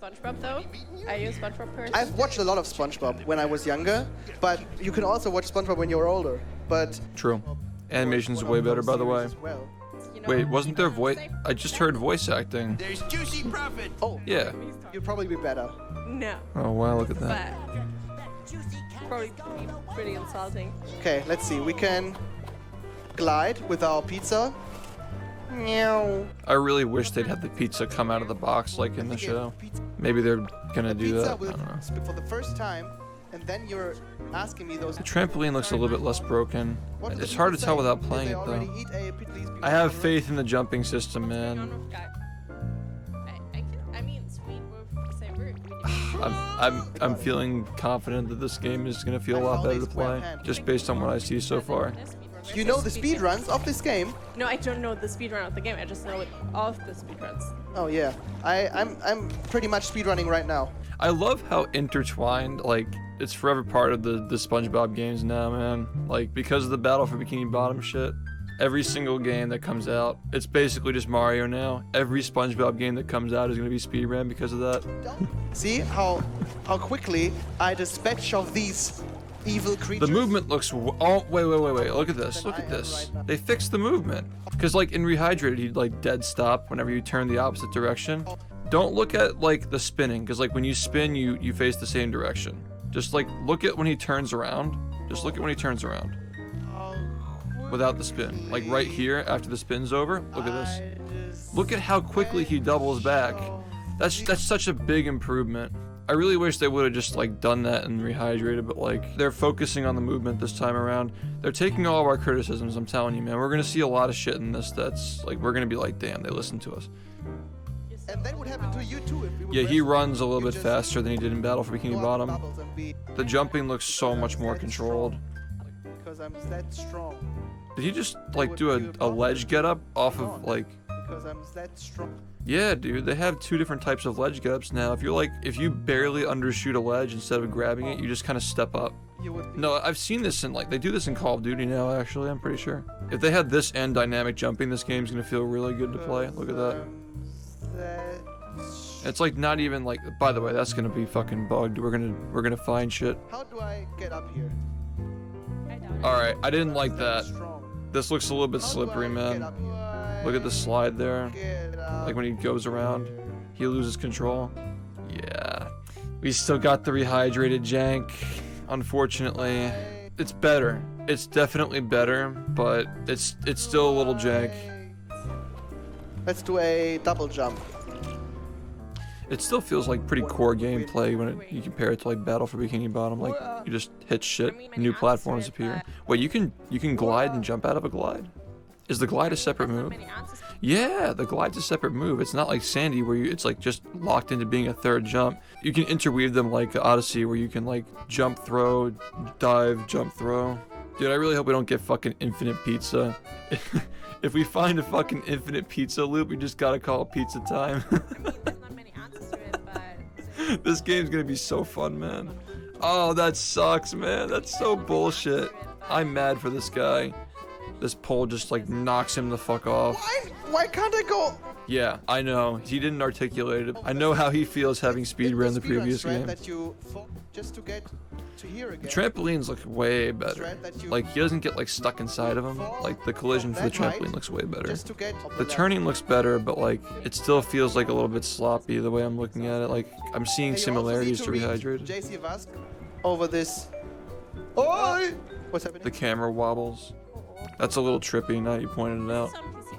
SpongeBob though? Are you a SpongeBob person? I've watched a lot of SpongeBob when I was younger, but you can also watch SpongeBob when you're older. But true. Animation's way better, by the way. Well. You know, Wait, wasn't there voice? I just heard voice acting. There's juicy profit. Oh, Yeah. you'd probably be better. No. Oh wow, look at that. But probably be pretty insulting. Okay, let's see. We can glide with our pizza. Meow. I really wish they'd have the pizza come out of the box like in the show. Maybe they're gonna do that. I Will don't know. spit for the first time, and then you're asking me those. The trampoline looks a little bit less broken. What It's did hard you to tell say? without Did playing they it already though. eat a please be I have honest? faith in the jumping system, I man. don't know if I mean, sweet with say rude. I'm feeling confident that this game is gonna feel a lot better to play, just based on what I see so far. You know the speedruns of this game? No, I don't know the speedrun of the game. I just know it of the speedruns. Oh yeah, I'm pretty much speedrunning right now. I love how intertwined, like, it's forever part of the SpongeBob games now, man. Like, because of the Battle for Bikini Bottom shit, every single game that comes out, it's basically just Mario now. Every SpongeBob game that comes out is gonna be speedrun because of that. See how quickly I dispatch of these evil creatures. The movement looks. Oh, wait. Look at this. Look at this. They fixed the movement. Because, like, in Rehydrated, you'd, like, dead stop whenever you turn the opposite direction. Don't look at, like, the spinning. Because, like, when you spin, you face the same direction. Just, like, look at when he turns around. Just look at when he turns around. Without the spin. Like, right here, after the spin's over. Look at this. Look at how quickly he doubles back. That's such a big improvement. I really wish they would have just like done that and Rehydrated, but like they're focusing on the movement this time around. They're taking all of our criticisms, I'm telling you, man. We're gonna see a lot of shit in this that's like we're gonna be like, damn, they listened to us. And that would happen to you too if we would Yeah, he rest- runs a little you bit just faster than he did in Battle for Bikini go up Bottom. bubbles and be- The jumping looks so much more controlled. Because I'm that strong. Did he just like do a ledge get up off of like? Because I'm that strong. Yeah, dude, they have two different types of ledge get-ups now. If you barely undershoot a ledge instead of grabbing it, you just kind of step up. You would be No, I've seen this in like they do this in Call of Duty now. Actually, I'm pretty sure. If they had this and dynamic jumping, this game's gonna feel really good to play. Look at that. It's like not even like. By the way, that's gonna be fucking bugged. We're gonna find shit. How do I get up here? All right, I didn't like that. Strong. This looks a little bit How do slippery, I get man. up here? Look at the slide there. Get up Like when he goes around, here. he loses control. Yeah. We still got the Rehydrated jank. Unfortunately, it's better. It's definitely better, but it's still a little jank. Let's do a double jump. It still feels like pretty core gameplay when you compare it to like Battle for Bikini Bottom. Like you just hit shit, new platforms appear. Wait, you can glide and jump out of a glide? Is the glide a separate move? Yeah, the glide's a separate move. It's not like Sandy where it's like just locked into being a third jump. You can interweave them like Odyssey where you can like jump, throw, dive, jump, throw. Dude, I really hope we don't get fucking infinite pizza. If we find a fucking infinite pizza loop, we just gotta call it pizza time. This game's gonna be so fun, man. Oh, that sucks, man. That's so bullshit. I'm mad for this guy. This pole just like knocks him the fuck off. Why can't I go? Yeah, I know. He didn't articulate it. I know how he feels having speedrun the previous game. That you just to get to here again. The trampolines look way better. Like he doesn't get like stuck inside of him. Like the collision for the trampoline looks way better. Just to get The turning looks better, but like it still feels like a little bit sloppy the way I'm looking at it. Like I'm seeing similarities to Rehydrated. JC Vask over this. Oh, what's happening? The camera wobbles. That's a little trippy now you pointed it out. Some PC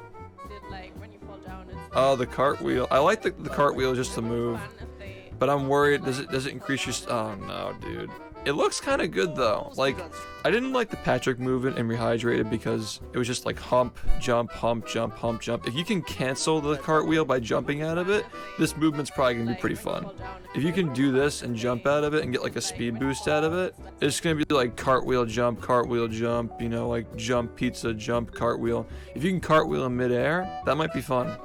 did like when you fall down. It's Oh, the cartwheel. I like the cartwheel just to move, fun if they but I'm worried. Does it increase your? Oh no, dude. It looks kind of good though. Like I didn't like the Patrick movement in Rehydrated because it was just like hump, jump, hump, jump, hump, jump. If you can cancel the cartwheel by jumping out of it, this movement's probably gonna be pretty fun. If you can do this and jump out of it and get like a speed boost out of it, it's gonna be like cartwheel, jump, you know, like jump, pizza, jump, cartwheel. If you can cartwheel in midair, that might be fun.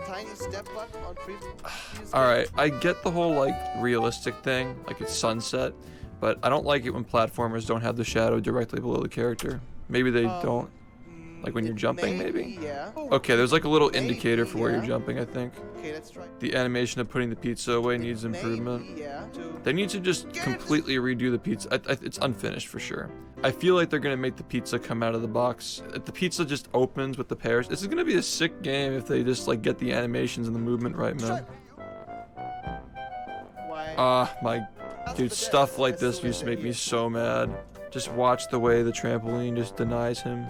Tiny step button on previous. Alright, I get the whole like realistic thing, like it's sunset, but I don't like it when platformers don't have the shadow directly below the character. Maybe they don't. Like when you're jumping, maybe? Yeah. Okay, there's like a little Maybe, indicator for where you're yeah. jumping, I think. Okay, let's try. The animation of putting the pizza away needs improvement. Maybe, yeah. They need to just completely redo the pizza. It's unfinished for sure. I feel like they're gonna make the pizza come out of the box. If the pizza just opens with the pears. This is gonna be a sick game if they just like get the animations and the movement right, man. My dude, stuff like this used to make me so mad. Just watch the way the trampoline just denies him.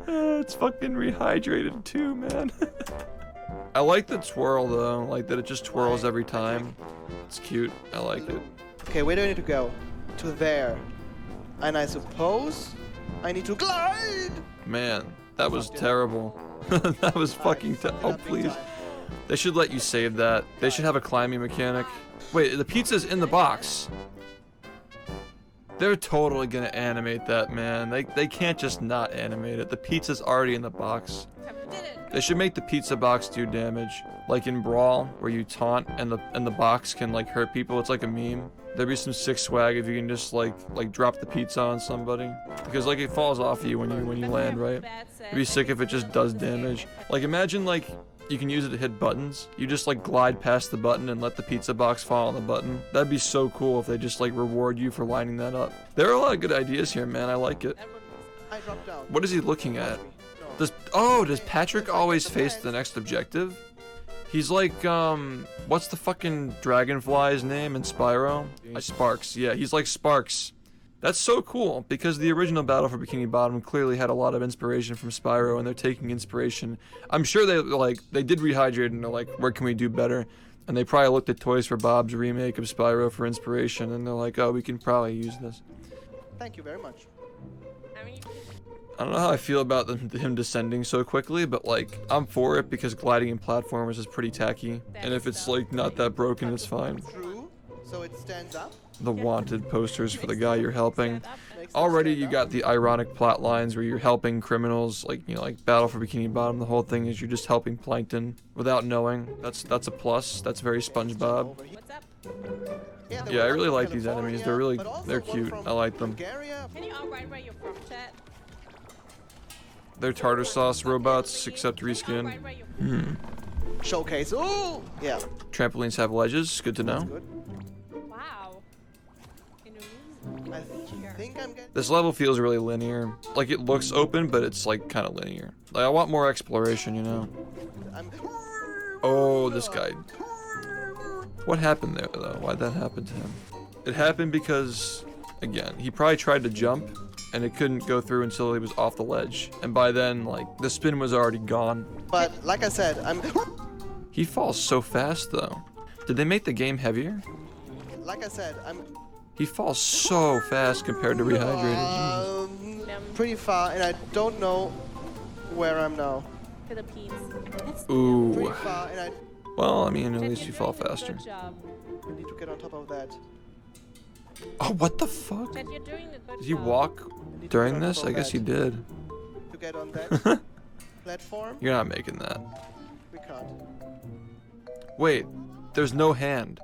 It's fucking rehydrated too, man. I like the twirl though, like that it just twirls every time. It's cute. I like it. Okay, where do I need to go? To there. And I suppose I need to glide. Man, that was terrible. That was fucking oh, please. They should let you save that. They should have a climbing mechanic. Wait, the pizza's in the box. They're totally gonna animate that, man. They can't just not animate it. The pizza's already in the box. They should make the pizza box do damage, like in Brawl, where you taunt and the box can like hurt people. It's like a meme. There'd be some sick swag if you can just like drop the pizza on somebody, because like it falls off you when you land, right? It'd be sick if it just does damage. Like imagine like you can use it to hit buttons. You just like glide past the button and let the pizza box fall on the button. That'd be so cool if they just like reward you for lining that up. There are a lot of good ideas here, man. I like it. What is he looking at? Does Patrick always face the next objective? He's like, what's the fucking dragonfly's name in Spyro? Sparks. Yeah, he's like Sparks. That's so cool, because the original Battle for Bikini Bottom clearly had a lot of inspiration from Spyro, and they're taking inspiration. I'm sure they did rehydrate and they're like, where can we do better? And they probably looked at Toys for Bob's remake of Spyro for inspiration, and they're like, oh, we can probably use this. Thank you very much. I don't know how I feel about him descending so quickly, but like, I'm for it because gliding in platformers is pretty tacky. And if it's like not that broken, it's fine. True. So it stands up. The wanted posters for the guy you're helping. Already you got the ironic plot lines where you're helping criminals, like, you know, like Battle for Bikini Bottom. The whole thing is you're just helping Plankton without knowing. That's a plus. That's very SpongeBob. Yeah, I really like these enemies. They're cute. I like them. Can you outright where you're from, chat? They're tartar sauce robots, except reskin. Showcase. Oh, yeah. Trampolines have ledges. Good to know. Wow. I think I'm getting. This level feels really linear. Like it looks open, but it's like kind of linear. Like I want more exploration, you know. Oh, this guy. What happened there though? Why'd that happen to him? It happened because, again, he probably tried to jump and it couldn't go through until he was off the ledge. And by then, like, the spin was already gone. But like I said, He falls so fast though. Did they make the game heavier? Like I said, He falls so fast compared to Rehydrated. Pretty far, and I don't know where I'm now. Philippines. Ooh. Pretty far, and Well, I mean, at least you fall faster. I need to get on top of that. Oh, what the fuck? Chat, you're doing a good Did he job. walk during this? I guess he did. To get on that platform, You're not making that. we can't. Wait, there's no hand.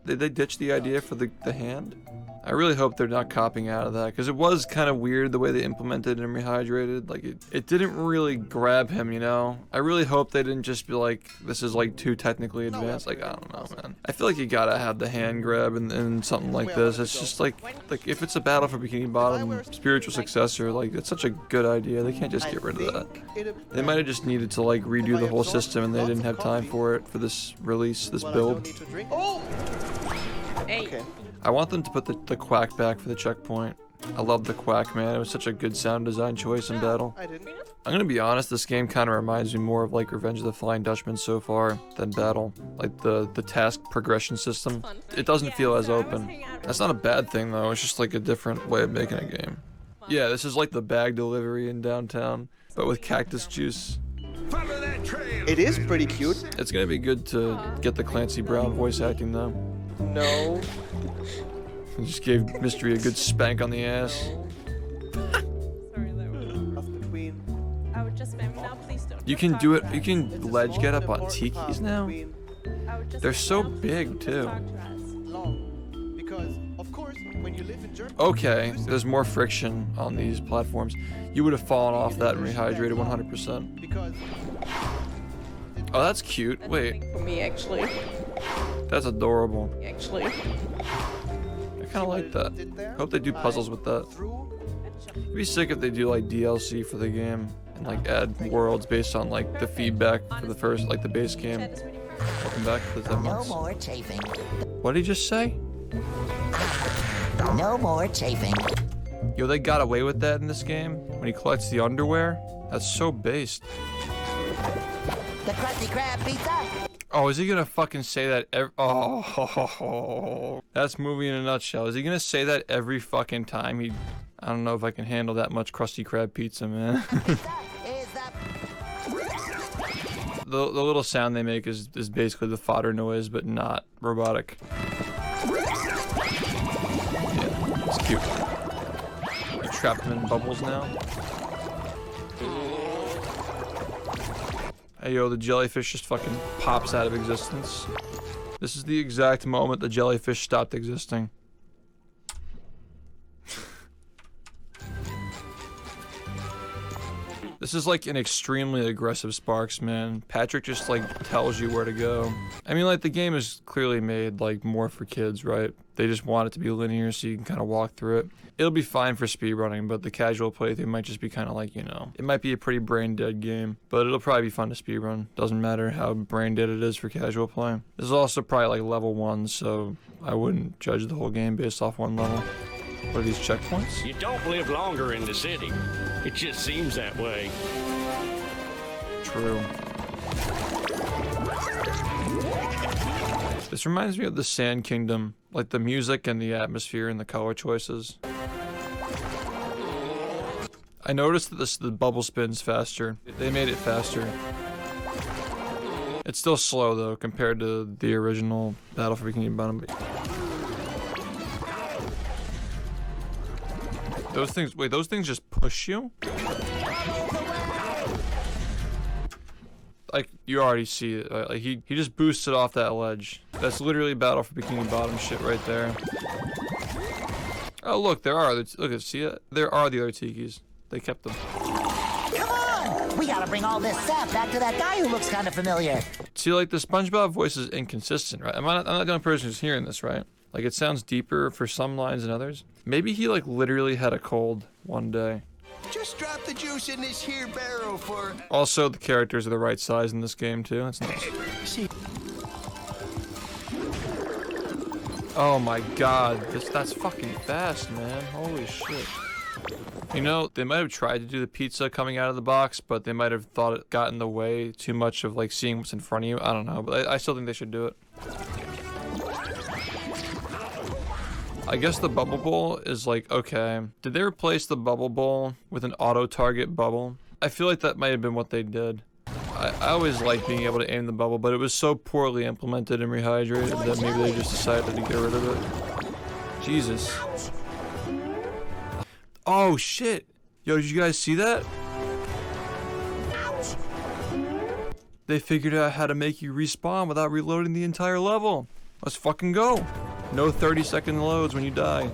Did they ditch the idea for the hand? I really hope they're not copying out of that, because it was kind of weird the way they implemented and Rehydrated. Like, it didn't really grab him, you know? I really hope they didn't just be like, this is like too technically advanced. Like, I don't know, man. I feel like you gotta have the hand grab in something like this. It's just like if it's a Battle for Bikini Bottom spiritual successor, like, it's such a good idea. They can't just get rid of that. They might have just needed to like redo the whole system and they didn't have time for it for this release, this build. Hey. Okay. I want them to put the quack back for the checkpoint. I love the quack, man. It was such a good sound design choice in battle. I didn't. I'm gonna be honest, this game kind of reminds me more of like Revenge of the Flying Dutchman so far than Battle. Like the task progression system. It doesn't feel as open. That's not a bad thing though, it's just like a different way of making a game. Yeah, this is like the bag delivery in downtown, but with cactus juice. It is pretty cute. It's gonna be good to get the Clancy Brown voice acting though. No. I just gave Mystery a good spank on the ass. Sorry, that was... Between. I would just spam now, please don't. You can do it, you can ledge get up on tikis now? I would just They're spam so now, please big don't too. talk to us. Long. Because Of course, when you live in Germany. Okay, there's more friction on these platforms. You would have fallen off that and rehydrated 100%. Because Oh, that's cute. That's Wait, something for me, actually. that's adorable. Actually. I kind of like that. Hope they do puzzles with that. It'd be sick if they do like DLC for the game and like add worlds based on like the feedback for the first, like the base game. Welcome back to the 10 No months. more chafing. What did he just say? No more chafing. Yo, they got away with that in this game when he collects the underwear. That's so based. The Krusty Krab pizza. Oh, is he gonna fucking say that oh, that's movie in a nutshell. Is he gonna say that every fucking time? I don't know if I can handle that much Krusty Krab pizza, man. The little sound they make is basically the fodder noise, but not robotic. Yeah, it's cute. You trap them in bubbles now. Hey yo, the jellyfish just fucking pops out of existence. This is the exact moment the jellyfish stopped existing. This is like an extremely aggressive Sparks, man. Patrick just like tells you where to go. I mean, like the game is clearly made like more for kids, right? They just want it to be linear so you can kind of walk through it. It'll be fine for speedrunning, but the casual playthrough might just be kind of like, you know, it might be a pretty brain dead game, but it'll probably be fun to speedrun. Doesn't matter how brain dead it is for casual play. This is also probably like level 1, so I wouldn't judge the whole game based off one level. What are these checkpoints? You don't live longer in the city. It just seems that way. True. This reminds me of the Sand Kingdom, like the music and the atmosphere and the color choices. I noticed that the bubble spins faster. They made it faster. It's still slow though compared to the original Battle for Bikini Bottom. Those things, wait, those things just push you? Like, you already see it. Like, he just boosted off that ledge. That's literally Battle for Bikini Bottom shit right there. Oh, look, there are. Look, see it? There are the other tikis. They kept them. Come on! We gotta bring all this sap back to that guy who looks kind of familiar. See, like, the SpongeBob voice is inconsistent, right? I'm not the only person who's hearing this, right? Like, it sounds deeper for some lines than others. Maybe he, like, literally had a cold one day. Just drop the juice in this here barrel for... Also, the characters are the right size in this game, too. That's nice. Oh my god. That's fucking fast, man. Holy shit. You know, they might have tried to do the pizza coming out of the box, but they might have thought it got in the way too much of, like, seeing what's in front of you. I don't know, but I still think they should do it. I guess the bubble bowl is like, okay, did they replace the bubble bowl with an auto-target bubble? I feel like that might have been what they did. I always like being able to aim the bubble, but it was so poorly implemented and rehydrated that maybe they just decided to get rid of it. Jesus. Oh shit! Yo, did you guys see that? They figured out how to make you respawn without reloading the entire level. Let's fucking go. No 30-second loads when you die.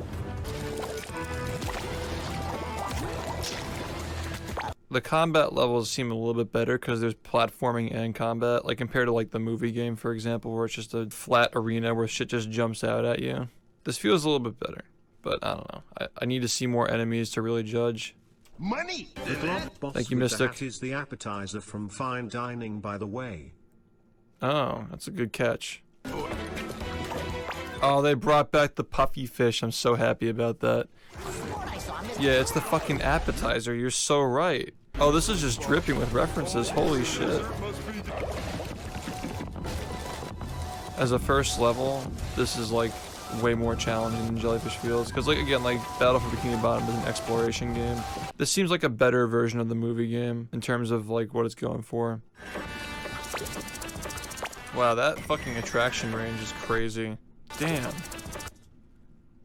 The combat levels seem a little bit better because there's platforming and combat, like compared to like the movie game, for example, where it's just a flat arena where shit just jumps out at you. This feels a little bit better, but I don't know. I need to see more enemies to really judge. Money! The glove boss Thank you, with the Mystic. hat is the appetizer from fine dining, by the way. Oh, that's a good catch. Oh, they brought back the puffy fish. I'm so happy about that. Yeah, it's the fucking appetizer. You're so right. Oh, this is just dripping with references. Holy shit. As a first level, this is like way more challenging than Jellyfish Fields. Because like again, like Battle for Bikini Bottom is an exploration game. This seems like a better version of the movie game in terms of like what it's going for. Wow, that fucking attraction range is crazy. Damn.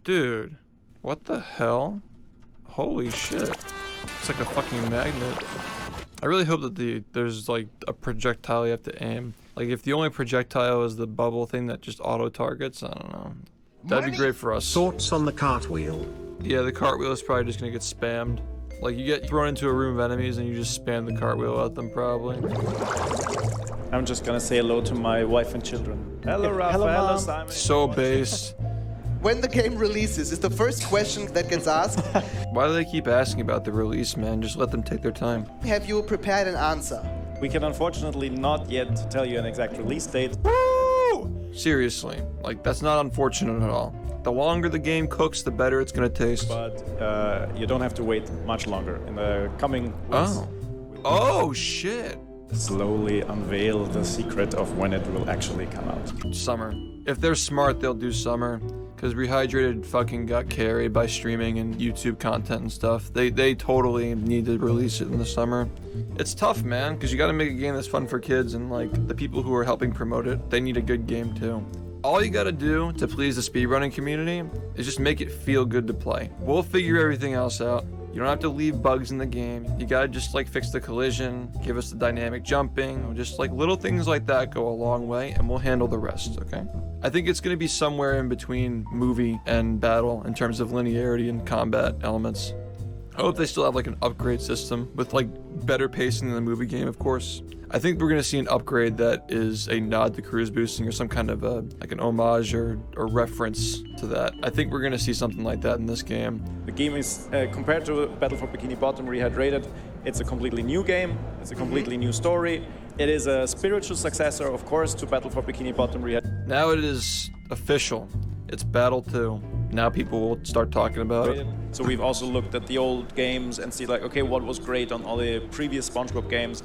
Dude. What the hell? Holy shit. It's like a fucking magnet. I really hope that there's like a projectile you have to aim. Like if the only projectile is the bubble thing that just auto-targets, I don't know. That'd be great for us. Thoughts on the cartwheel? Yeah, the cartwheel is probably just gonna get spammed. Like, you get thrown into a room of enemies and you just spam the cartwheel at them, probably. I'm just gonna say hello to my wife and children. Hello, Rafa. Hello, Simon. So base. When the game releases, is the first question that gets asked. Why do they keep asking about the release, man? Just let them take their time. Have you prepared an answer? We can unfortunately not yet tell you an exact release date. Seriously, like, that's not unfortunate at all. The longer the game cooks, the better it's gonna taste. But you don't have to wait much longer. In the coming weeks, Oh, shit. slowly unveil the secret of when it will actually come out. Summer. If they're smart, they'll do summer. Because Rehydrated fucking got carried by streaming and YouTube content and stuff. They totally need to release it in the summer. It's tough, man, because you gotta make a game that's fun for kids, and like the people who are helping promote it, they need a good game too. All you gotta do to please the speedrunning community is just make it feel good to play. We'll figure everything else out. You don't have to leave bugs in the game. You gotta just like fix the collision, give us the dynamic jumping, just like little things like that go a long way, and we'll handle the rest, okay? I think it's gonna be somewhere in between movie and battle in terms of linearity and combat elements. I hope they still have like an upgrade system with like better pacing than the movie game, of course. I think we're gonna see an upgrade that is a nod to cruise boosting or some kind of like an homage or reference to that. I think we're gonna see something like that in this game. The game is, compared to Battle for Bikini Bottom Rehydrated, it's a completely new game, it's a completely new story. It is a spiritual successor, of course, to Battle for Bikini Bottom Rehydrated. Now it is official. It's Battle 2. Now people will start talking about it. So we've also looked at the old games and see like, okay, what was great on all the previous SpongeBob games,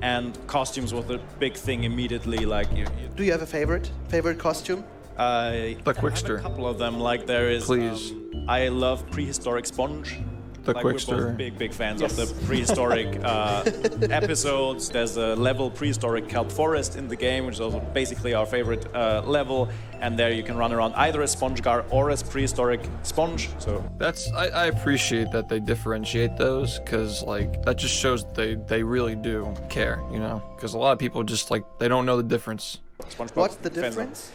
and costumes was the big thing immediately. Like, Do you have a favorite costume? The Quickster. I have a couple of them. Like there is. Please. I love prehistoric Sponge. The Like, Quickster. we're both big fans of the prehistoric episodes. There's a level prehistoric kelp forest in the game, which is also basically our favorite level. And there you can run around either as SpongeGar or as prehistoric Sponge. So I appreciate that they differentiate those, because like that just shows that they really do care, you know? Because a lot of people just like they don't know the difference. SpongeBob What's the fans difference?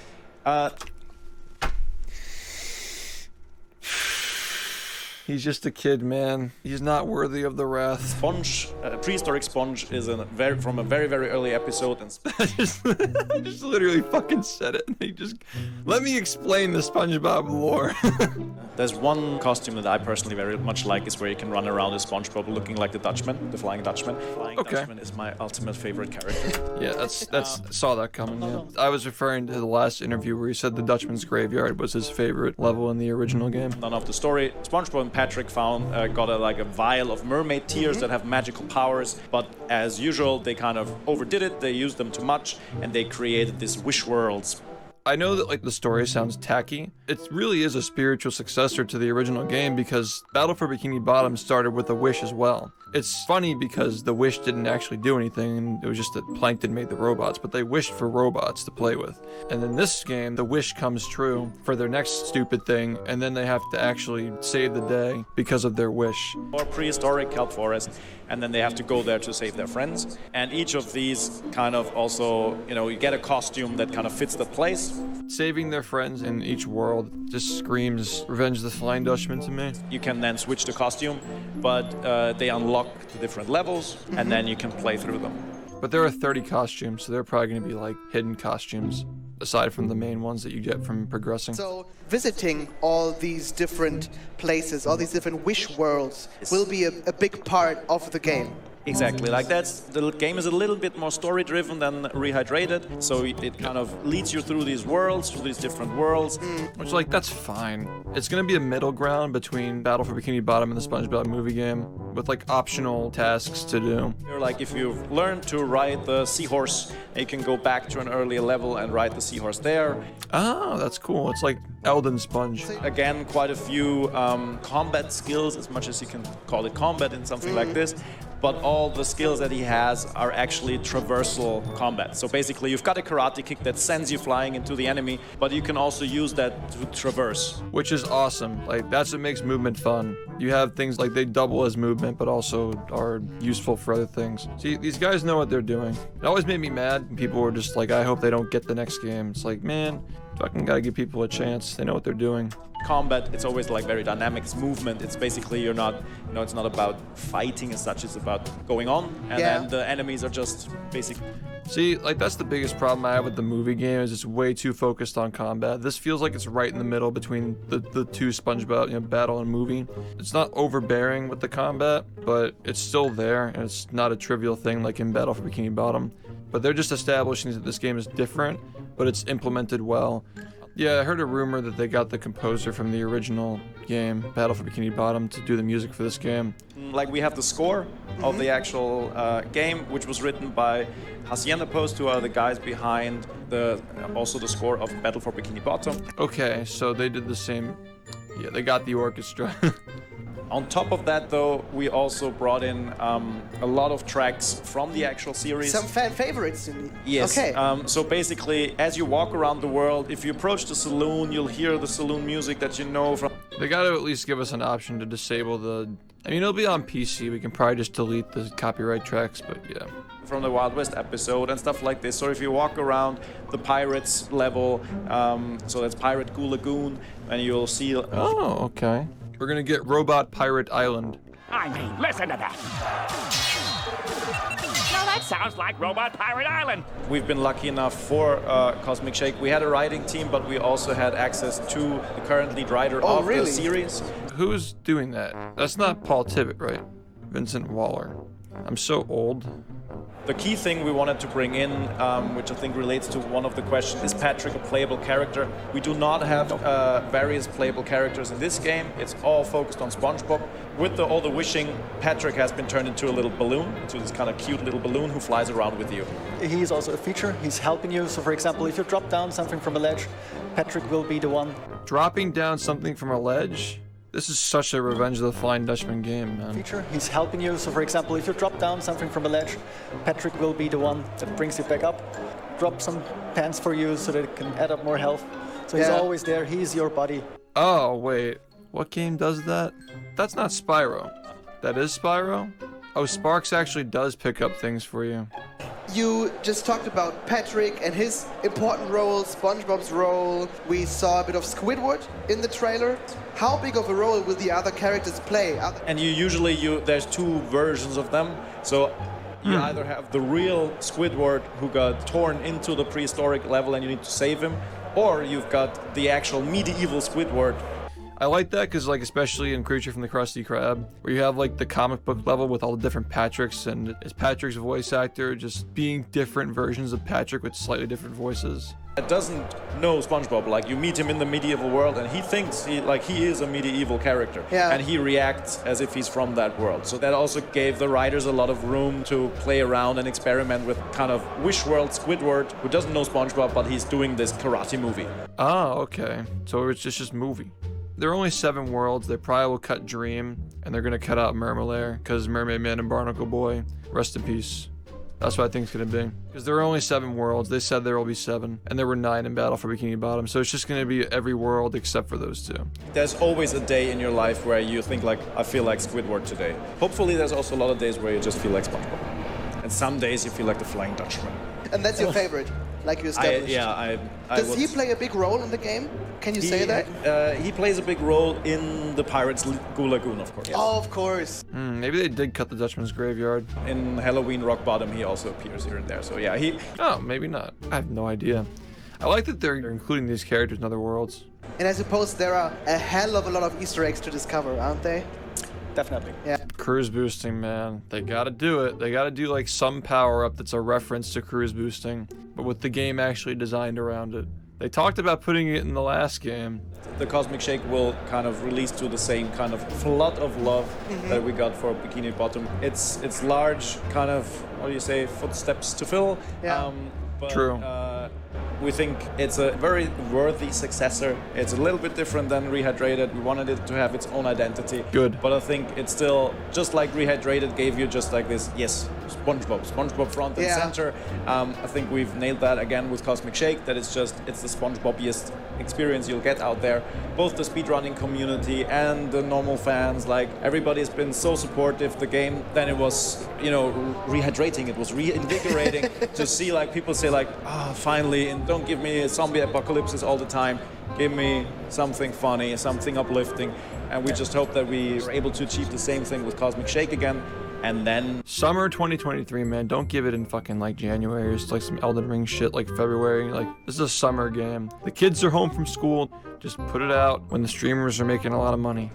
He's just a kid, man. He's not worthy of the wrath. Sponge, prehistoric Sponge is from a very, very early episode. And I just literally fucking said it. He just let me explain the SpongeBob lore. there's one costume that I personally very much like, is where you can run around as SpongeBob looking like the Dutchman, the Flying Dutchman. Flying Dutchman is my ultimate favorite character. Yeah, that's saw that coming. Yeah. I was referring to the last interview where he said the Dutchman's Graveyard was his favorite level in the original game. None of the story. SpongeBob and Patrick got a vial of mermaid tears that have magical powers, but as usual they kind of overdid it. They used them too much, and they created these wish worlds. I know that like the story sounds tacky. It really is a spiritual successor to the original game, because Battle for Bikini Bottom started with a wish as well. It's funny because the wish didn't actually do anything, and it was just that Plankton made the robots, but they wished for robots to play with. And in this game, the wish comes true for their next stupid thing, and then they have to actually save the day because of their wish. Or prehistoric kelp forest, and then they have to go there to save their friends. And each of these kind of also, you get a costume that kind of fits the place. Saving their friends in each world just screams Revenge of the Flying Dutchman to me. You can then switch the costume, but they unlock the different levels, and then you can play through them. But there are 30 costumes, so they're probably going to be like hidden costumes, aside from the main ones that you get from progressing. So visiting all these different places, all these different wish worlds, will be a big part of the game. Exactly, like the game is a little bit more story-driven than Rehydrated, so it kind of leads you through these worlds, through these different worlds. Which, like, that's fine. It's gonna be a middle ground between Battle for Bikini Bottom and the SpongeBob movie game, with like optional tasks to do. Like if you've learned to ride the seahorse, you can go back to an earlier level and ride the seahorse there. Oh, that's cool. It's like Elden Sponge. Again, quite a few combat skills, as much as you can call it combat in something like this. but all the skills that he has are actually traversal combat. So basically, you've got a karate kick that sends you flying into the enemy, but you can also use that to traverse. Which is awesome. Like, that's what makes movement fun. You have things like they double as movement, but also are useful for other things. See, these guys know what they're doing. It always made me mad when people were just like, I hope they don't get the next game. It's like, man, fucking gotta give people a chance. They know what they're doing. Combat, it's always like very dynamic. It's movement. It's basically you're not, it's not about fighting as such. It's about going on, and then the enemies are just basic. See, like, that's the biggest problem I have with the movie game, is it's way too focused on combat. This feels like it's right in the middle between the two SpongeBob, battle and movie. It's not overbearing with the combat, but it's still there, and it's not a trivial thing like in Battle for Bikini Bottom. But they're just establishing that this game is different, but it's implemented well. Yeah, I heard a rumor that they got the composer from the original game, Battle for Bikini Bottom, to do the music for this game. Like, we have the score of the actual game, which was written by Hacienda Post, who are the guys behind also the score of Battle for Bikini Bottom. Okay, so they did the same. Yeah, they got the orchestra. On top of that, though, we also brought in a lot of tracks from the actual series. Some fan favorites, indeed. Yes. Okay. So basically, as you walk around the world, if you approach the saloon, you'll hear the saloon music that you know from... They gotta at least give us an option to disable the... I mean, it'll be on PC. We can probably just delete the copyright tracks, but yeah. From the Wild West episode and stuff like this. So if you walk around the Pirates level, so that's Pirate Goo Lagoon, and you'll see... Oh, okay. We're gonna get Robot Pirate Island. I mean, listen to that. Now that sounds like Robot Pirate Island. We've been lucky enough for Cosmic Shake. We had a writing team, but we also had access to the current lead writer of the series. Who's doing that? That's not Paul Tibbett, right? Vincent Waller. I'm so old. The key thing we wanted to bring in, which I think relates to one of the questions, is Patrick a playable character? We do not have various playable characters in this game. It's all focused on SpongeBob. With all the wishing, Patrick has been turned into a little balloon, into this kind of cute little balloon who flies around with you. He's also a feature. He's helping you. So, for example, if you drop down something from a ledge, Patrick will be the one. Dropping down something from a ledge? This is such a Revenge of the Flying Dutchman game, man. Feature. He's helping you. So, for example, if you drop down something from a ledge, Patrick will be the one that brings you back up. Drop some pants for you so that it can add up more health. So he's always there. He's your buddy. Oh, wait. What game does that? That's not Spyro. That is Spyro? Oh, Sparks actually does pick up things for you. You just talked about Patrick and his important role, SpongeBob's role. We saw a bit of Squidward in the trailer. How big of a role will the other characters play? And there's two versions of them. So you either have the real Squidward who got torn into the prehistoric level and you need to save him, or you've got the actual medieval Squidward. I like that because, like, especially in Creature from the Krusty Krab, where you have, like, the comic book level with all the different Patricks, and it's Patrick's voice actor just being different versions of Patrick with slightly different voices. It doesn't know SpongeBob. Like, you meet him in the medieval world, and he thinks he is a medieval character, and he reacts as if he's from that world. So that also gave the writers a lot of room to play around and experiment with kind of Wish World Squidward, who doesn't know SpongeBob, but he's doing this karate movie. Oh, okay. So it's just movie. There are only 7 worlds. They probably will cut Dream, and they're gonna cut out Mermalair, because Mermaid Man and Barnacle Boy, rest in peace. That's what I think it's gonna be. Because there are only 7 worlds. They said there will be 7, and there were 9 in Battle for Bikini Bottom. So it's just gonna be every world except for those 2. There's always a day in your life where you think like, I feel like Squidward today. Hopefully there's also a lot of days where you just feel like SpongeBob. And some days you feel like the Flying Dutchman. And that's your favorite, like you established. Does he play a big role in the game? Can you say that? He plays a big role in the Pirates Goo Lagoon, of course. Yes. Oh, of course. Maybe they did cut the Dutchman's graveyard. In Halloween Rock Bottom, he also appears here and there. So yeah, Oh, maybe not. I have no idea. I like that they're including these characters in other worlds. And I suppose there are a hell of a lot of Easter eggs to discover, aren't they? Definitely. Yeah. Cruise boosting, man. They gotta do it. They gotta do like some power up that's a reference to cruise boosting, but with the game actually designed around it. They talked about putting it in the last game. The Cosmic Shake will kind of release to the same kind of flood of love that we got for Bikini Bottom. It's large, kind of, what do you say, footsteps to fill. Yeah. But, True. We think it's a very worthy successor. It's a little bit different than Rehydrated. We wanted it to have its own identity. Good. But I think it's still, just like Rehydrated gave you just like this, yes, SpongeBob front and center. I think we've nailed that again with Cosmic Shake, that it's the SpongeBobiest experience you'll get out there. Both the speedrunning community and the normal fans, like everybody's been so supportive. The game, then it was, rehydrating, it was reinvigorating to see like people say like, finally, and don't give me zombie apocalypses all the time. Give me something funny, something uplifting. And we just hope that we are able to achieve the same thing with Cosmic Shake again. And then summer 2023, man. Don't give it in fucking like January. It's like some Elden Ring shit like February. Like, this is a summer game. The kids are home from school. Just put it out when the streamers are making a lot of money.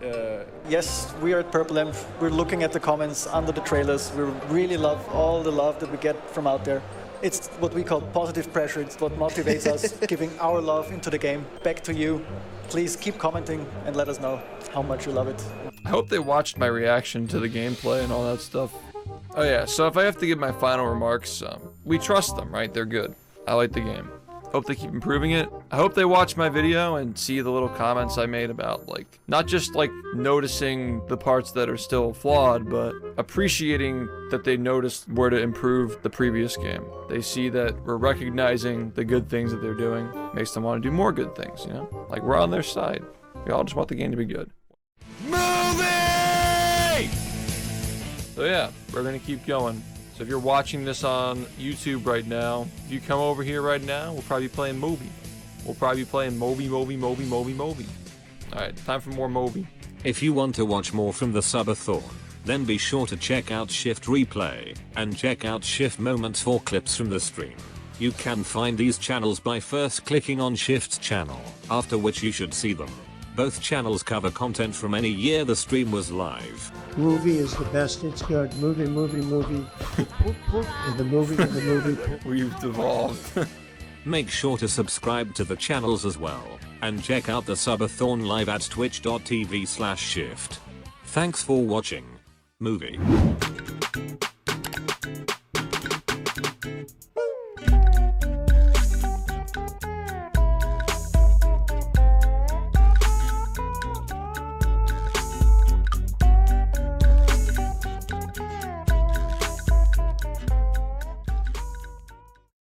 Yes, we are at Purple Imp. We're looking at the comments under the trailers. We really love all the love that we get from out there. It's what we call positive pressure. It's what motivates us, giving our love into the game back to you. Please keep commenting and let us know how much you love it. I hope they watched my reaction to the gameplay and all that stuff. Oh yeah, so if I have to give my final remarks, we trust them, right? They're good. I like the game. Hope they keep improving it. I hope they watch my video and see the little comments I made about, like, not just like noticing the parts that are still flawed, but appreciating that they noticed where to improve the previous game. They see that we're recognizing the good things that they're doing. Makes them want to do more good things, you know? Like, we're on their side. We all just want the game to be good. Movie! So yeah, we're gonna keep going. So if you're watching this on YouTube right now, if you come over here right now, we'll probably be playing Moby. We'll probably be playing Moby. Alright, time for more Moby. If you want to watch more from the Subathon, then be sure to check out Shift Replay, and check out Shift Moments for clips from the stream. You can find these channels by first clicking on Shift's channel, after which you should see them. Both channels cover content from any year the stream was live. Movie is the best, it's good. Movie. And the movie. We've devolved. Make sure to subscribe to the channels as well, and check out the Subathon live at twitch.tv/shift. Thanks for watching. Movie.